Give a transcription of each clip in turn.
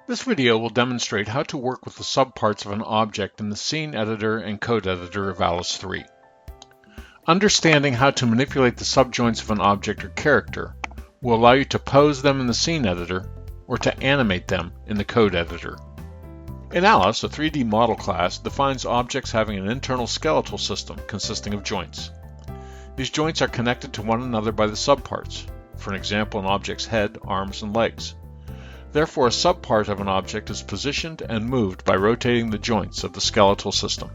This video will demonstrate how to work with the subparts of an object in the scene editor and code editor of Alice 3. Understanding how to manipulate the subjoints of an object or character will allow you to pose them in the scene editor or to animate them in the code editor. In Alice, a 3D model class defines objects having an internal skeletal system consisting of joints. These joints are connected to one another by the subparts, for an example, an object's head, arms, and legs. Therefore, a subpart of an object is positioned and moved by rotating the joints of the skeletal system.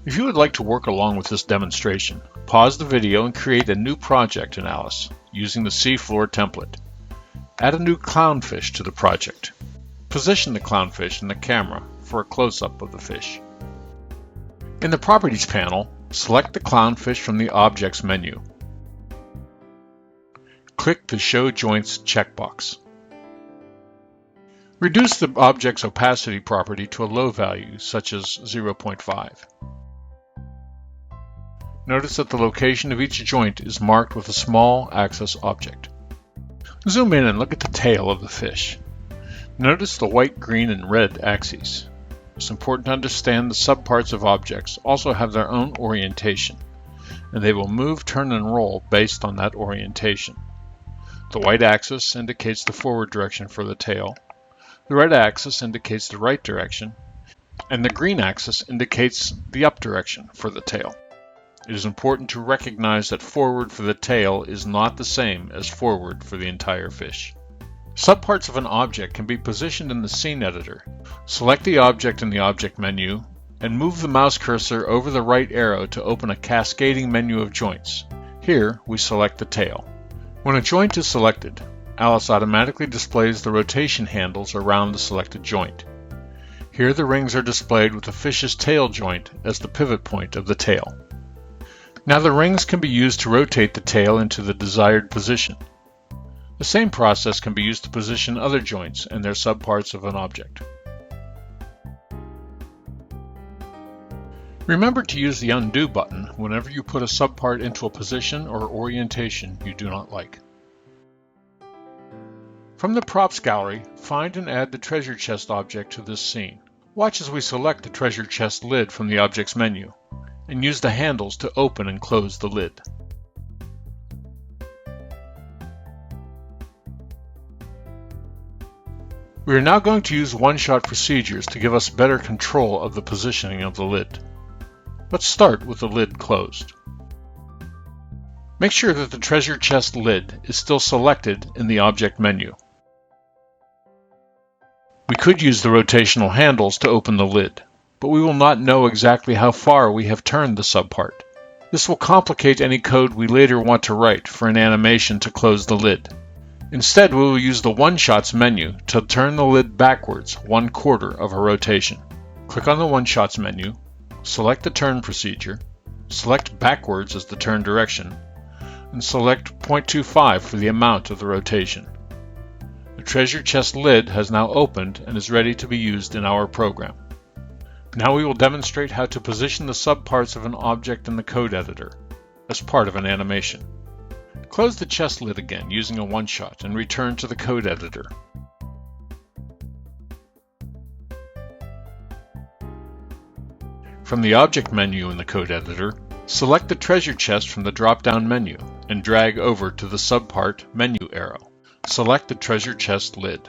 If you would like to work along with this demonstration, pause the video and create a new project in Alice using the seafloor template. Add a new clownfish to the project. Position the clownfish in the camera for a close-up of the fish. In the Properties panel, select the clownfish from the Objects menu. Click the Show Joints checkbox. Reduce the object's opacity property to a low value, such as 0.5. Notice that the location of each joint is marked with a small axis object. Zoom in and look at the tail of the fish. Notice the white, green, and red axes. It's important to understand the subparts of objects also have their own orientation, and they will move, turn, and roll based on that orientation. The white axis indicates the forward direction for the tail, the red axis indicates the right direction, and the green axis indicates the up direction for the tail. It is important to recognize that forward for the tail is not the same as forward for the entire fish. Subparts of an object can be positioned in the scene editor. Select the object in the Object menu and move the mouse cursor over the right arrow to open a cascading menu of joints. Here we select the tail. When a joint is selected, Alice automatically displays the rotation handles around the selected joint. Here the rings are displayed with the fish's tail joint as the pivot point of the tail. Now the rings can be used to rotate the tail into the desired position. The same process can be used to position other joints and their subparts of an object. Remember to use the Undo button whenever you put a subpart into a position or orientation you do not like. From the Props gallery, find and add the treasure chest object to this scene. Watch as we select the treasure chest lid from the Objects menu, and use the handles to open and close the lid. We are now going to use one-shot procedures to give us better control of the positioning of the lid. Let's start with the lid closed. Make sure that the treasure chest lid is still selected in the Object menu. We could use the rotational handles to open the lid, but we will not know exactly how far we have turned the subpart. This will complicate any code we later want to write for an animation to close the lid. Instead, we will use the One-Shots menu to turn the lid backwards 1/4 of a rotation. Click on the One-Shots menu, select the turn procedure, select backwards as the turn direction, and select 0.25 for the amount of the rotation. The treasure chest lid has now opened and is ready to be used in our program. Now we will demonstrate how to position the subparts of an object in the code editor as part of an animation. Close the chest lid again using a one-shot and return to the code editor. From the Object menu in the code editor, select the treasure chest from the drop-down menu and drag over to the subpart menu arrow. Select the treasure chest lid.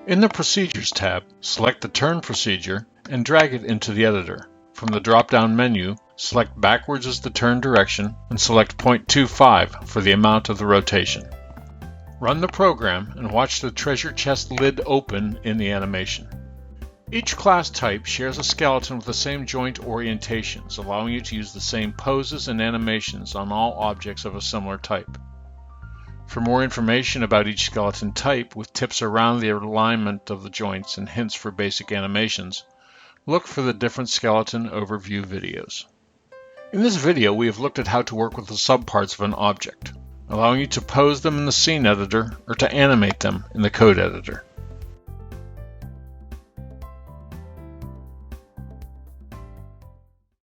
In the Procedures tab, select the turn procedure and drag it into the editor. From the drop-down menu, select backwards as the turn direction and select 0.25 for the amount of the rotation. Run the program and watch the treasure chest lid open in the animation. Each class type shares a skeleton with the same joint orientations, allowing you to use the same poses and animations on all objects of a similar type. For more information about each skeleton type, with tips around the alignment of the joints and hints for basic animations, look for the different skeleton overview videos. In this video, we have looked at how to work with the subparts of an object, allowing you to pose them in the scene editor or to animate them in the code editor.